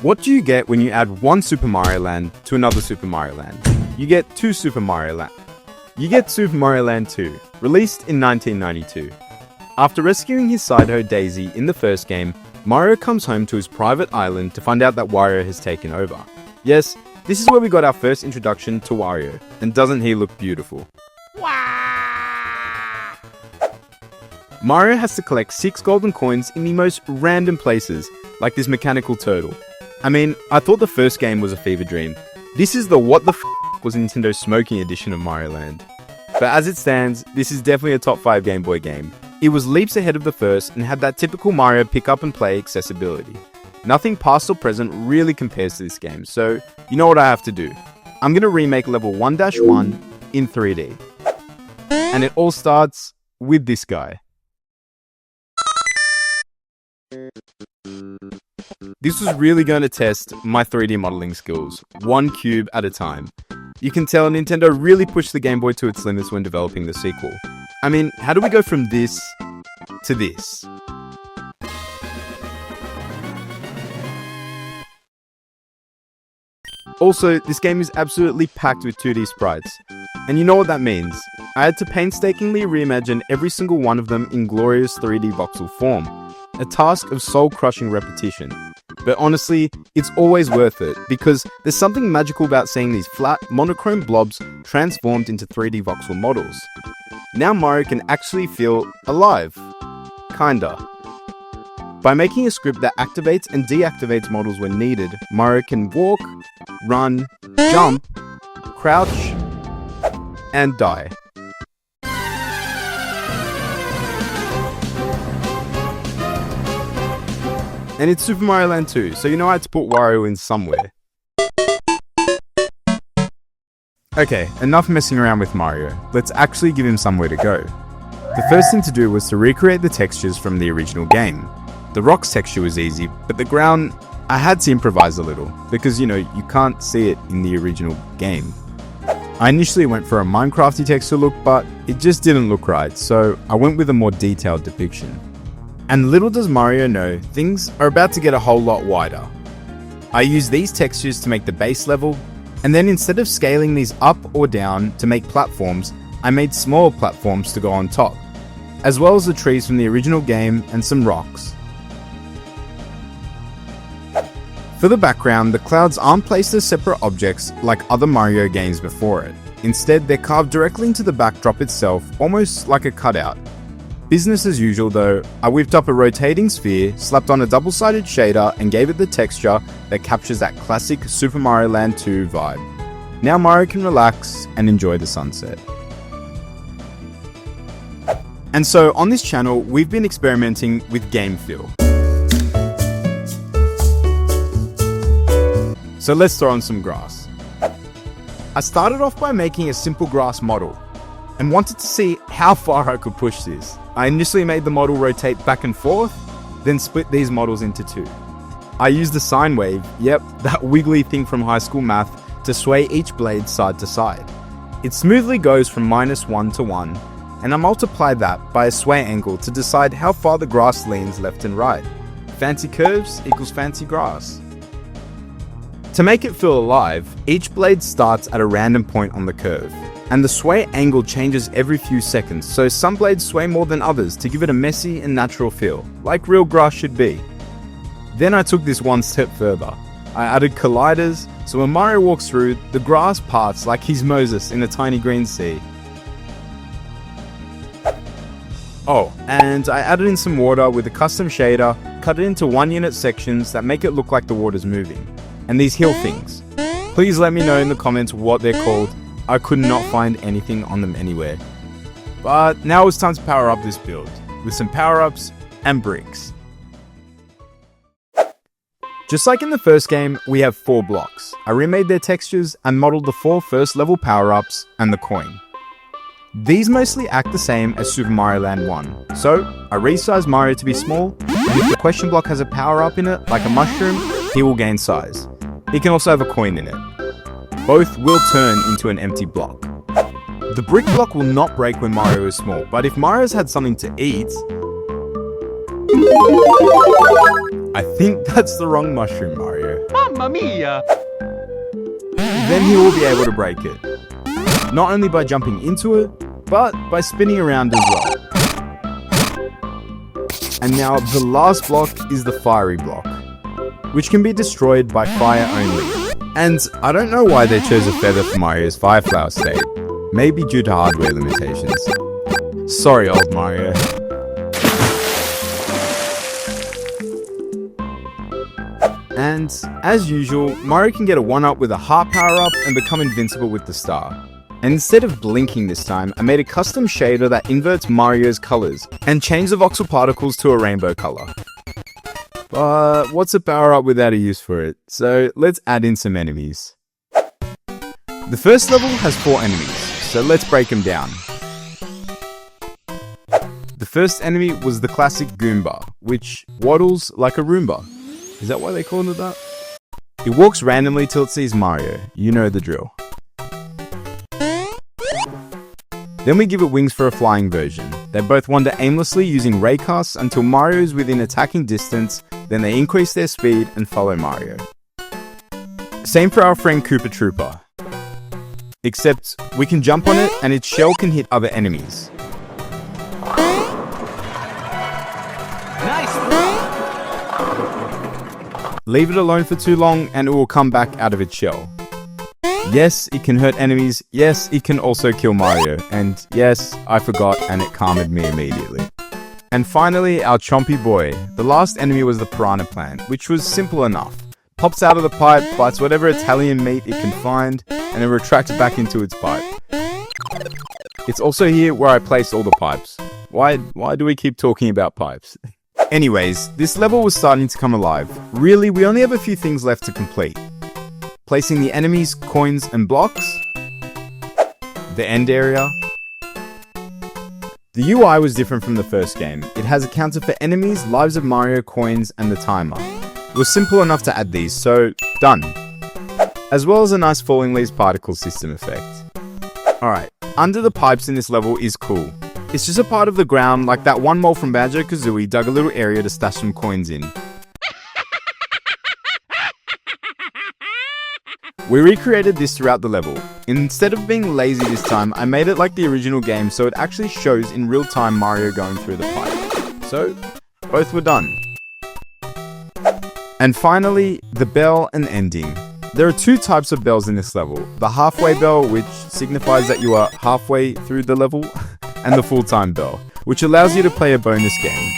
What do you get when you add one Super Mario Land to another Super Mario Land? You get two Super Mario Land. You get Super Mario Land 2, released in 1992. After rescuing his side-hoe Daisy in the first game, Mario comes home to his private island to find out that Wario has taken over. Yes, this is where we got our first introduction to Wario, and doesn't he look beautiful? Mario has to collect 6 golden coins in the most random places, like this mechanical turtle. I mean, I thought the first game was a fever dream. This is the what the f*** was Nintendo smoking edition of Mario Land. But as it stands, this is definitely a top 5 Game Boy game. It was leaps ahead of the first and had that typical Mario pick up and play accessibility. Nothing past or present really compares to this game, so you know what I have to do. I'm going to remake level 1-1 in 3D. And it all starts with this guy. This was really going to test my 3D modeling skills, one cube at a time. You can tell Nintendo really pushed the Game Boy to its limits when developing the sequel. I mean, how do we go from this to this? Also, this game is absolutely packed with 2D sprites. And you know what that means. I had to painstakingly reimagine every single one of them in glorious 3D voxel form. A task of soul-crushing repetition. But honestly, it's always worth it, because there's something magical about seeing these flat, monochrome blobs transformed into 3D voxel models. Now Mario can actually feel alive. Kinda. By making a script that activates and deactivates models when needed, Mario can walk, run, jump, crouch, and die. And it's Super Mario Land 2, so you know I had to put Wario in somewhere. Okay, enough messing around with Mario. Let's actually give him somewhere to go. The first thing to do was to recreate the textures from the original game. The rocks texture was easy, but the ground, I had to improvise a little, because you know, you can't see it in the original game. I initially went for a Minecrafty texture look, but it just didn't look right, so I went with a more detailed depiction. And little does Mario know, things are about to get a whole lot wider. I used these textures to make the base level, and then instead of scaling these up or down to make platforms, I made smaller platforms to go on top, as well as the trees from the original game and some rocks. For the background, the clouds aren't placed as separate objects like other Mario games before it. Instead, they're carved directly into the backdrop itself, almost like a cutout. Business as usual though, I whipped up a rotating sphere, slapped on a double-sided shader and gave it the texture that captures that classic Super Mario Land 2 vibe. Now Mario can relax and enjoy the sunset. And so on this channel, we've been experimenting with game fill. So let's throw on some grass. I started off by making a simple grass model and wanted to see how far I could push this. I initially made the model rotate back and forth, then split these models into 2. I used the sine wave, yep, that wiggly thing from high school math, to sway each blade side to side. It smoothly goes from -1 to 1, and I multiply that by a sway angle to decide how far the grass leans left and right. Fancy curves equals fancy grass. To make it feel alive, each blade starts at a random point on the curve, and the sway angle changes every few seconds, so some blades sway more than others to give it a messy and natural feel, like real grass should be. Then I took this one step further. I added colliders, so when Mario walks through, the grass parts like he's Moses in a tiny green sea. Oh, and I added in some water with a custom shader, cut it into 1-unit sections that make it look like the water's moving. And these hill things. Please let me know in the comments what they're called. I could not find anything on them anywhere. But now it's time to power up this build, with some power-ups and bricks. Just like in the first game, we have 4 blocks. I remade their textures and modeled the 4 first level power-ups and the coin. These mostly act the same as Super Mario Land 1, so I resized Mario to be small, and if the question block has a power-up in it, like a mushroom, he will gain size. He can also have a coin in it. Both will turn into an empty block. The brick block will not break when Mario is small, but if Mario's had something to eat... I think that's the wrong mushroom, Mario. Mamma mia! Then he will be able to break it. Not only by jumping into it, but by spinning around as well. And now the last block is the fiery block, which can be destroyed by fire only. And I don't know why they chose a feather for Mario's Fire Flower state. Maybe due to hardware limitations. Sorry, old Mario. And, as usual, Mario can get a 1-up with a heart power-up and become invincible with the star. And instead of blinking this time, I made a custom shader that inverts Mario's colors and changed the voxel particles to a rainbow color. But what's a power-up without a use for it? So let's add in some enemies. The first level has 4 enemies, so let's break them down. The first enemy was the classic Goomba, which waddles like a Roomba. Is that why they called it that? It walks randomly till it sees Mario. You know the drill. Then we give it wings for a flying version. They both wander aimlessly using raycasts until Mario is within attacking distance, then they increase their speed and follow Mario. Same for our friend Koopa Troopa. Except we can jump on it and its shell can hit other enemies. Nice! Leave it alone for too long and it will come back out of its shell. Yes, it can hurt enemies. Yes, it can also kill Mario. And yes, I forgot and it calmed me immediately. And finally, our chompy boy. The last enemy was the piranha plant, which was simple enough. Pops out of the pipe, bites whatever Italian meat it can find, and then retracts back into its pipe. It's also here where I placed all the pipes. Why do we keep talking about pipes? Anyways, this level was starting to come alive. Really, we only have a few things left to complete. Placing the enemies, coins, and blocks. The end area. The UI was different from the first game. It has a counter for enemies, lives of Mario, coins, and the timer. It was simple enough to add these, so done. As well as a nice falling leaves particle system effect. Alright, under the pipes in this level is cool. It's just a part of the ground, like that one mole from Banjo-Kazooie dug a little area to stash some coins in. We recreated this throughout the level. Instead of being lazy this time, I made it like the original game so it actually shows in real time Mario going through the pipe. So, both were done. And finally, the bell and ending. There are 2 types of bells in this level. The halfway bell, which signifies that you are halfway through the level, and the full-time bell, which allows you to play a bonus game.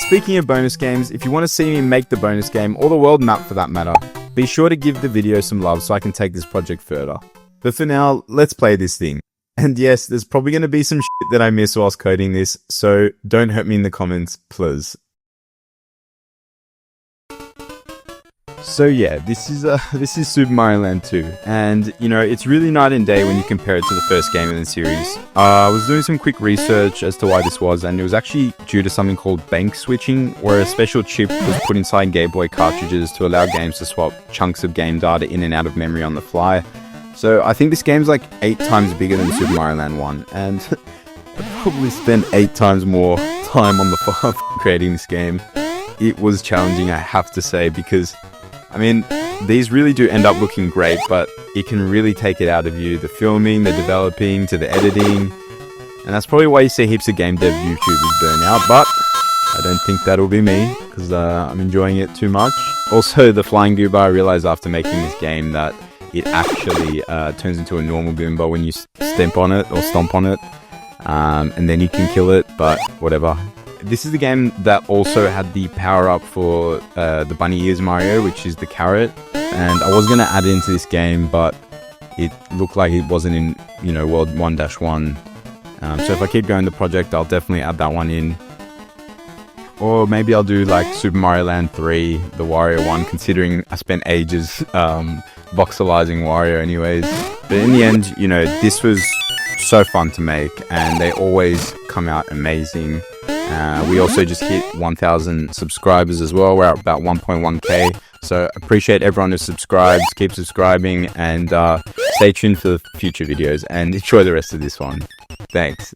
Speaking of bonus games, if you want to see me make the bonus game, or the world map for that matter, be sure to give the video some love so I can take this project further. But for now, let's play this thing. And yes, there's probably going to be some shit that I miss whilst coding this, so don't hurt me in the comments, please. So yeah, this is Super Mario Land 2, and you know, it's really night and day when you compare it to the first game in the series. I was doing some quick research as to why this was, and it was actually due to something called bank switching, where a special chip was put inside Gameboy cartridges to allow games to swap chunks of game data in and out of memory on the fly. So I think this game's like 8 times bigger than Super Mario Land 1, and I probably spent 8 times more time on the farm creating this game. It was challenging, I have to say, because I mean, these really do end up looking great, but it can really take it out of you. The filming, the developing, to the editing. And that's probably why you see heaps of game dev YouTubers burn out, but I don't think that'll be me, because I'm enjoying it too much. Also, the flying Goomba, I realized after making this game that it actually turns into a normal Goomba when you stomp on it, and then you can kill it, but whatever. This is the game that also had the power-up for the Bunny Ears Mario, which is the carrot. And I was going to add it into this game, but it looked like it wasn't in, you know, World 1-1. So if I keep going the project, I'll definitely add that one in. Or maybe I'll do like Super Mario Land 3, the Wario one, considering I spent ages voxelizing Wario anyways. But in the end, you know, this was so fun to make, and they always come out amazing. We also just hit 1,000 subscribers as well. We're at about 1.1k. So appreciate everyone who subscribes. Keep subscribing, and stay tuned for the future videos, and enjoy the rest of this one. Thanks.